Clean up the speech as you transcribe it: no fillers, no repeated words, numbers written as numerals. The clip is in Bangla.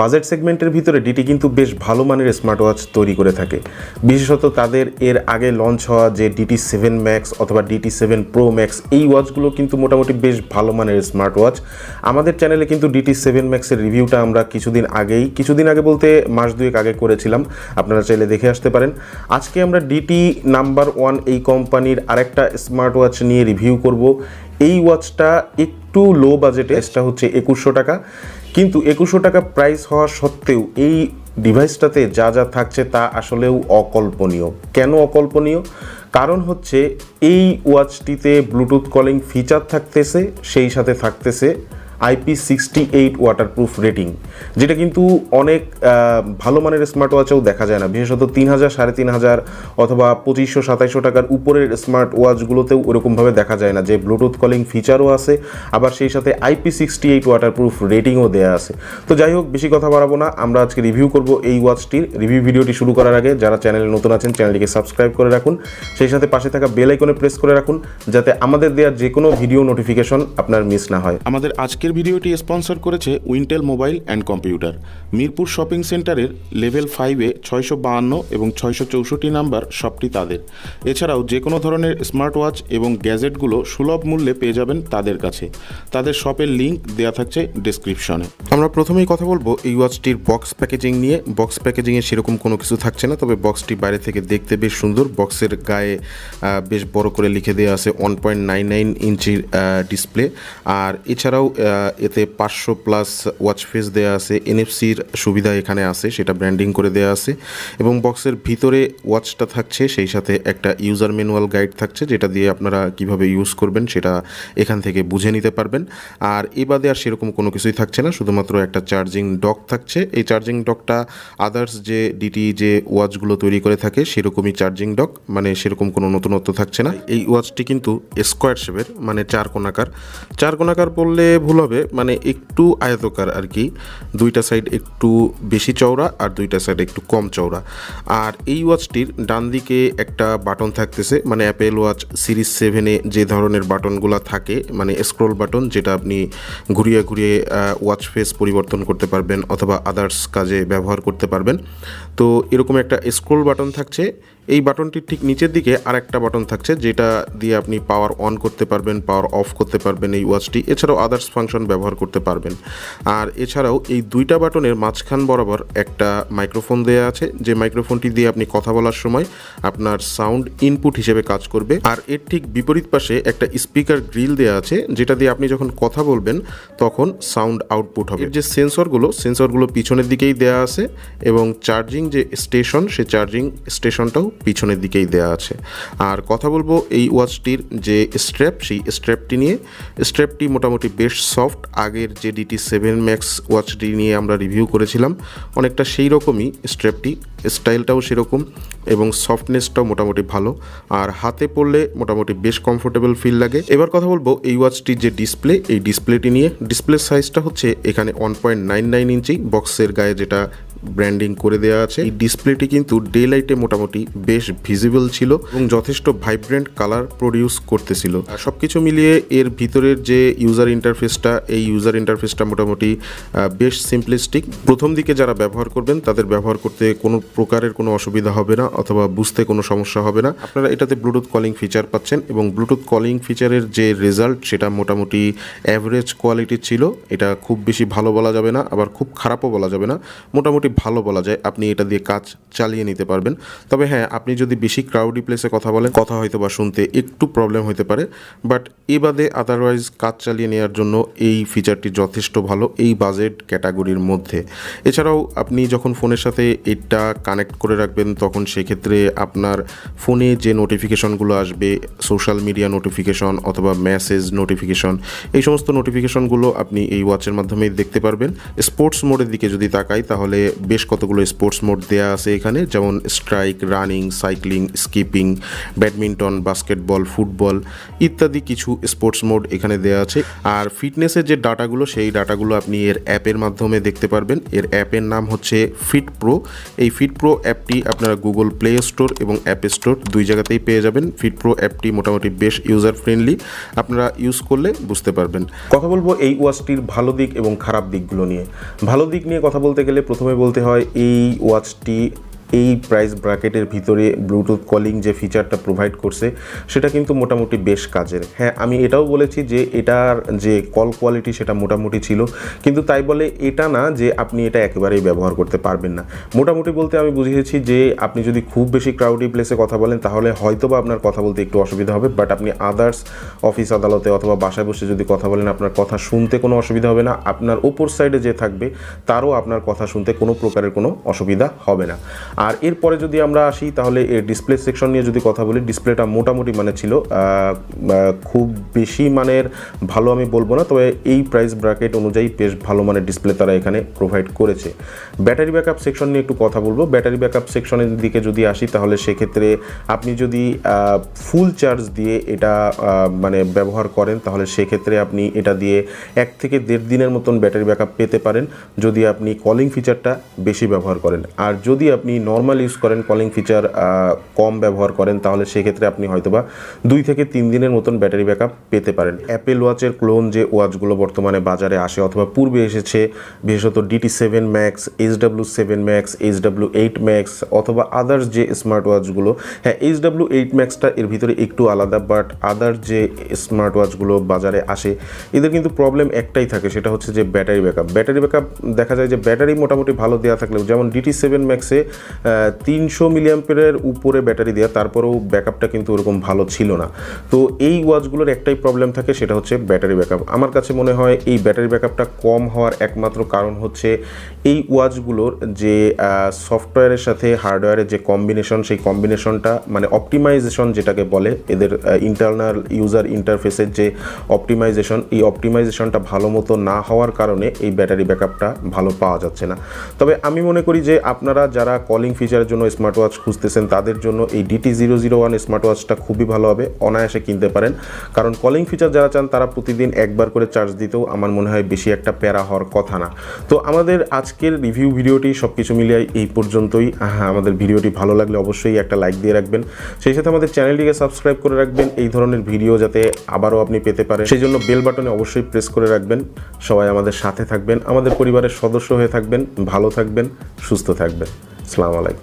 বাজেট সেগমেন্টের ভিতরে ডিটি কিন্তু বেশ ভালো মানের স্মার্ট ওয়াচ তৈরি করে থাকে। বিশেষত তাদের এর আগে লঞ্চ হওয়া যে DT7 ম্যাক্স অথবা DT7 প্রো ম্যাক্স, এই ওয়াচগুলো কিন্তু মোটামুটি বেশ ভালো মানের স্মার্ট ওয়াচ। আমাদের চ্যানেলে কিন্তু DT7 ম্যাক্সের রিভিউটা আমরা কিছুদিন আগে বলতে মাস দুয়েক আগে করেছিলাম, আপনারা চাইলে দেখে আসতে পারেন। আজকে আমরা DT001 এই কোম্পানির আরেকটা স্মার্ট ওয়াচ নিয়ে রিভিউ করব। এই ওয়াচটা একটু লো বাজেটে, এটা হচ্ছে 2100 টাকা, কিন্তু 2100 টাকা প্রাইস হওয়া সত্ত্বেও এই ডিভাইসটাতে যা যা থাকছে তা আসলেও অকল্পনীয়। কেন অকল্পনীয়? কারণ হচ্ছে এই ওয়াচটিতে ব্লুটুথ কলিং ফিচার থাকতেছে, সেই সাথে থাকতেছে IP68 ওয়াটারপ্রুফ রেটিং, যেটা কিন্তু অনেক ভালো মানের স্মার্ট ওয়াচেও দেখা যায় না। বিশেষত 3000, 3500 অথবা 2500-2700 টাকার উপরের স্মার্ট ওয়াচগুলোতেও ওরকমভাবে দেখা যায় না যে ব্লুটুথ কলিং ফিচারও আছে, আবার সেই সাথে IP68 ওয়াটারপ্রুফ রেটিংও দেওয়া আছে। তো যাই হোক, বেশি কথা বাড়াবো না, আমরা আজকে রিভিউ করব এই ওয়াচটির। রিভিউ ভিডিওটি শুরু করার আগে যারা চ্যানেলে নতুন আছেন চ্যানেলটিকে সাবস্ক্রাইব করে রাখুন, সেই সাথে পাশে থাকা বেল আইকনে প্রেস করে রাখুন যাতে আমাদের দেওয়া যে কোনো ভিডিও নোটিফিকেশন আপনার মিস না হয়। আমাদের আজকের ভিডিওটি স্পন্সর করেছে Wintel mobile and computer. Mirpur shopping সেন্টারের লেভেল 5-এ 652 এবং 664 নাম্বার শপটি তাদের। এছাড়াও যে কোনো ধরনের স্মার্ট ওয়াচ এবং গ্যাজেটগুলো সুলভ মূল্যে পেয়ে যাবেন তাদের কাছে। তাদের শপের লিঙ্ক দেওয়া থাকছে ডেসক্রিপশনে। আমরা প্রথমেই কথা বলবো এই ওয়াচটির বক্স প্যাকেজিং নিয়ে। বক্স প্যাকেজিংয়ে সেরকম কোনো কিছু থাকছে না, তবে বক্সটি বাইরে থেকে দেখতে বেশ সুন্দর। বক্সের গায়ে বেশ বড় করে লিখে দেওয়া আছে 1.99 ইঞ্চির ডিসপ্লে, আর এছাড়াও এতে 500+ ওয়াচ ফেস দেওয়া আছে। NFC-র সুবিধা এখানে আছে, সেটা ব্র্যান্ডিং করে দেওয়া আছে। এবং বক্সের ভিতরে ওয়াচটা থাকছে, সেই সাথে একটা ইউজার ম্যানুয়াল গাইড থাকছে, যেটা দিয়ে আপনারা কিভাবে ইউজ করবেন সেটা এখান থেকে বুঝে নিতে পারবেন। আর এ বাদে আর সেরকম কোনো কিছুই থাকছে না, শুধুমাত্র একটা চার্জিং ডক থাকছে। এই চার্জিং ডকটা আদার্স যে ডিটি যে ওয়াচগুলো তৈরি করে থাকে সেরকমই চার্জিং ডক, মানে সেরকম কোনো নতুনত্ব থাকছে না। এই ওয়াচটি কিন্তু স্কোয়ার শেপের, মানে চারকোনাকার বললে ভুল হবে, মানে একটু আয়তকার আর কি। দুইটা সাইড একটু বেশি চওড়া আর দুইটা সাইড একটু কম চওড়া। আর এই ওয়াচটির ডান দিকে একটা বাটন থাকতেছে, মানে অ্যাপেল ওয়াচ সিরিজ 7-এ যে ধরনের বাটনগুলো থাকে, মানে স্ক্রল বাটন, যেটা আপনি ঘুরিয়ে ওয়াচ ফেস পরিবর্তন করতে পারবেন অথবা আদার্স কাজে ব্যবহার করতে পারবেন। তো এরকম একটা স্ক্রল বাটন থাকছে। এই বাটনটির ঠিক নিচের দিকে আরেকটা বাটন থাকছে, যেটা দিয়ে আপনি পাওয়ার অন করতে পারবেন, পাওয়ার অফ করতে পারবেন এই ওয়াচটি। এছাড়াও আদার্স ফাংশন ব্যবহার করতে পারবেন। আর এছাড়াও এই দুইটা বাটনের মাঝখান বরাবর একটা মাইক্রোফোন দেওয়া আছে, যে মাইক্রোফোনটি দিয়ে আপনি কথা বলার সময় আপনার সাউন্ড ইনপুট হিসেবে কাজ করবে। আর এর ঠিক বিপরীত পাশে একটা স্পিকার গ্রিল দেওয়া আছে, যেটা দিয়ে আপনি যখন কথা বলবেন তখন সাউন্ড আউটপুট হবে। যে সেন্সরগুলো পিছনের দিকেই দেওয়া আছে, এবং চার্জিং যে স্টেশন, সে চার্জিং স্টেশনটাও পিছনের দিকেই দেওয়া আছে। আর কথা বলবো এই ওয়াচটির যে স্ট্র্যাপ, সেই স্ট্র্যাপটি নিয়ে। স্ট্র্যাপটি মোটামুটি বেশ সফট। আগের যে DT7 ম্যাক্স ওয়াচটি নিয়ে আমরা রিভিউ করেছিলাম অনেকটা সেই রকমই স্ট্র্যাপটি, স্টাইলটাও সেরকম এবং সফটনেসটাও মোটামুটি ভালো। আর হাতে পড়লে মোটামুটি বেশ কমফোর্টেবল ফিল লাগে। এবার কথা বলবো এই ওয়াচটির যে ডিসপ্লে, এই ডিসপ্লেটি নিয়ে। ডিসপ্লে সাইজটা হচ্ছে এখানে 1.99 ইঞ্চি, বক্সের গায়ে যেটা ব্র্যান্ডিং করে দেওয়া আছে। এই ডিসপ্লেটি কিন্তু ডে লাইটে মোটামুটি বেশ ভিজিবল ছিল এবং যথেষ্ট ভাইব্রেন্ট কালার প্রডিউস করতেছিল। সব কিছু মিলিয়ে এর ভিতরের যে ইউজার ইন্টারফেসটা, এই ইউজার ইন্টারফেসটা মোটামুটি বেশ সিম্পলিস্টিক। প্রথম দিকে যারা ব্যবহার করবেন তাদের ব্যবহার করতে কোনো প্রকারের কোনো অসুবিধা হবে না অথবা বুঝতে কোনো সমস্যা হবে না। আপনারা এটাতে ব্লুটুথ কলিং ফিচার পাচ্ছেন, এবং ব্লুটুথ কলিং ফিচারের যে রেজাল্ট সেটা মোটামুটি অ্যাভারেজ কোয়ালিটির ছিল। এটা খুব বেশি ভালো বলা যাবে না, আবার খুব খারাপও বলা যাবে না, মোটামুটি ভালো বলা যায়। আপনি এটা দিয়ে কাজ চালিয়ে নিতে পারবেন। তবে হ্যাঁ, আপনি যদি বেশি ক্রাউডি প্লেসে কথা বলেন, কথা হয়তো বা শুনতে একটু প্রবলেম হতে পারে, বাট এ বাদে আদারওয়াইজ কাজ চালিয়ে নেওয়ার জন্য এই ফিচারটি যথেষ্ট ভালো এই বাজেট ক্যাটাগরির মধ্যে। এছাড়াও আপনি যখন ফোনের সাথে এটা কানেক্ট করে রাখবেন তখন সেক্ষেত্রে আপনার ফোনে যে নোটিফিকেশনগুলো আসবে, সোশ্যাল মিডিয়া নোটিফিকেশন অথবা মেসেজ নোটিফিকেশন, এই সমস্ত নোটিফিকেশনগুলো আপনি এই ওয়াচের মাধ্যমেই দেখতে পারবেন। স্পোর্টস মোডের দিকে যদি তাকাই তাহলে বেশ কতগুলো স্পোর্টস মোড দেওয়া আছে এখানে, যেমন strike, running, cycling, skipping, badminton, basketball, football ইত্যাদি কিছু স্পোর্টস মোড এখানে দেওয়া আছে। আর ফিটনেসের যে ডাটাগুলো সেই ডাটাগুলো আপনি এর অ্যাপের মাধ্যমে দেখতে পারবেন। এর অ্যাপের নাম হচ্ছে ফিট প্রো। এই ফিট প্রো অ্যাপটি আপনারা গুগল প্লে স্টোর এবং অ্যাপ স্টোর দুই জায়গাতেই পেয়ে যাবেন। ফিট প্রো অ্যাপটি মোটামুটি বেশ ইউজার ফ্রেন্ডলি, আপনারা ইউজ করলে বুঝতে পারবেন। কথা বলবো এই ওয়াচটির ভালো দিক এবং খারাপ দিকগুলো নিয়ে। ভালো দিক নিয়ে কথা বলতে গেলে প্রথমে বলতে হয় এই ওয়াচটি এই প্রাইস ব্র্যাকেটের ভিতরে ব্লুটুথ কলিং যে ফিচারটা প্রোভাইড করছে সেটা কিন্তু মোটামুটি বেশ কাজের। হ্যাঁ, আমি এটাও বলেছি যে এটার যে কল কোয়ালিটি সেটা মোটামুটি ছিল, কিন্তু তাই বলে এটা না যে আপনি এটা একেবারেই ব্যবহার করতে পারবেন না। মোটামুটি বলতে আমি বুঝিয়েছি যে আপনি যদি খুব বেশি ক্রাউডি প্লেসে কথা বলেন তাহলে হয়তো বা আপনার কথা বলতে একটু অসুবিধা হবে, বাট আপনি আদার্স অফিস আদালতে অথবা বাসায় বসে যদি কথা বলেন আপনার কথা শুনতে কোনো অসুবিধা হবে না। আপনার ওপর সাইডে যে থাকবে তারও আপনার কথা শুনতে কোনো প্রকারের কোনো অসুবিধা হবে না। আর এরপরে যদি আমরা আসি তাহলে এর ডিসপ্লে সেকশন নিয়ে যদি কথা বলি, ডিসপ্লেটা মোটামুটি মানে ছিল, খুব বেশি মানের ভালো আমি বলবো না, তবে এই প্রাইস ব্র্যাকেট অনুযায়ী বেশ ভালো মানের ডিসপ্লে তারা এখানে প্রোভাইড করেছে। ব্যাটারি ব্যাকআপ সেকশন নিয়ে একটু কথা বলবো। ব্যাটারি ব্যাকআপ সেকশনের দিকে যদি আসি তাহলে সেক্ষেত্রে আপনি যদি ফুল চার্জ দিয়ে এটা মানে ব্যবহার করেন তাহলে সেক্ষেত্রে আপনি এটা দিয়ে 1 থেকে 1.5 দিনের মতন ব্যাটারি ব্যাকআপ পেতে পারেন যদি আপনি কলিং ফিচারটা বেশি ব্যবহার করেন। আর যদি আপনি নর্মাল ইউজ করেন, কলিং ফিচার কম ব্যবহার করেন, তাহলে সেক্ষেত্রে আপনি হয়তোবা 2 থেকে 3 দিনের মতন ব্যাটারি ব্যাকআপ পেতে পারেন। অ্যাপেল ওয়াচের ক্লোন যে ওয়াচগুলো বর্তমানে বাজারে আসে অথবা পূর্বে এসেছে, বিশেষত DT7 max, HW7 max, HW8 max অথবা আদার্স যে স্মার্ট ওয়াচগুলো, হ্যাঁ HW8 ম্যাক্সটা এর ভিতরে একটু আলাদা, বাট আদার্স যে স্মার্ট ওয়াচগুলো বাজারে আসে এদের কিন্তু প্রবলেম একটাই থাকে, সেটা হচ্ছে যে ব্যাটারি ব্যাকআপ। ব্যাটারি ব্যাকআপ দেখা যায় যে ব্যাটারি মোটামুটি ভালো দেওয়া থাকলেও, যেমন DT7 ম্যাক্সে 300 মিলিঅ্যাম্পিয়ারের উপরে ব্যাটারি দেওয়া, তারপরেও ব্যাকআপটা কিন্তু ওরকম ভালো ছিল না। তো এই ওয়াচগুলোর একটাই প্রবলেম থাকে, সেটা হচ্ছে ব্যাটারি ব্যাকআপ। আমার কাছে মনে হয় এই ব্যাটারি ব্যাকআপটা কম হওয়ার একমাত্র কারণ হচ্ছে এই ওয়াচগুলোর যে সফটওয়্যারের সাথে হার্ডওয়্যারের যে কম্বিনেশন, সেই কম্বিনেশনটা মানে অপটিমাইজেশন যেটাকে বলে, এদের ইন্টারনাল ইউজার ইন্টারফেসের যে অপটিমাইজেশন, এই অপটিমাইজেশনটা ভালো মতো না হওয়ার কারণে এই ব্যাটারি ব্যাকআপটা ভালো পাওয়া যাচ্ছে না। তবে আমি মনে করি যে আপনারা যারা কলিং ফিচারের জন্য স্মার্ট ওয়াচ খুঁজতেছেন তাদের জন্য এই DT001 স্মার্ট ওয়াচটা খুবই ভালো হবে, অনায়াসে কিনতে পারেন। কারণ কলিং ফিচার যারা চান তারা প্রতিদিন একবার করে চার্জ দিতেও আমার মনে হয় বেশি একটা প্যারা হওয়ার কথা না। তো আমাদের আজকের রিভিউ ভিডিওটি সব কিছু মিলিয়ে এই পর্যন্তই। আমাদের ভিডিওটি ভালো লাগলে অবশ্যই একটা লাইক দিয়ে রাখবেন, সেই সাথে আমাদের চ্যানেলটিকে সাবস্ক্রাইব করে রাখবেন এই ধরনের ভিডিও যাতে আবারও আপনি পেতে পারেন, সেই জন্য বেল বাটনে অবশ্যই প্রেস করে রাখবেন। সবাই আমাদের সাথে থাকবেন, আমাদের পরিবারের সদস্য হয়ে থাকবেন, ভালো থাকবেন, সুস্থ থাকবেন। আসসালামু আলাইকুম।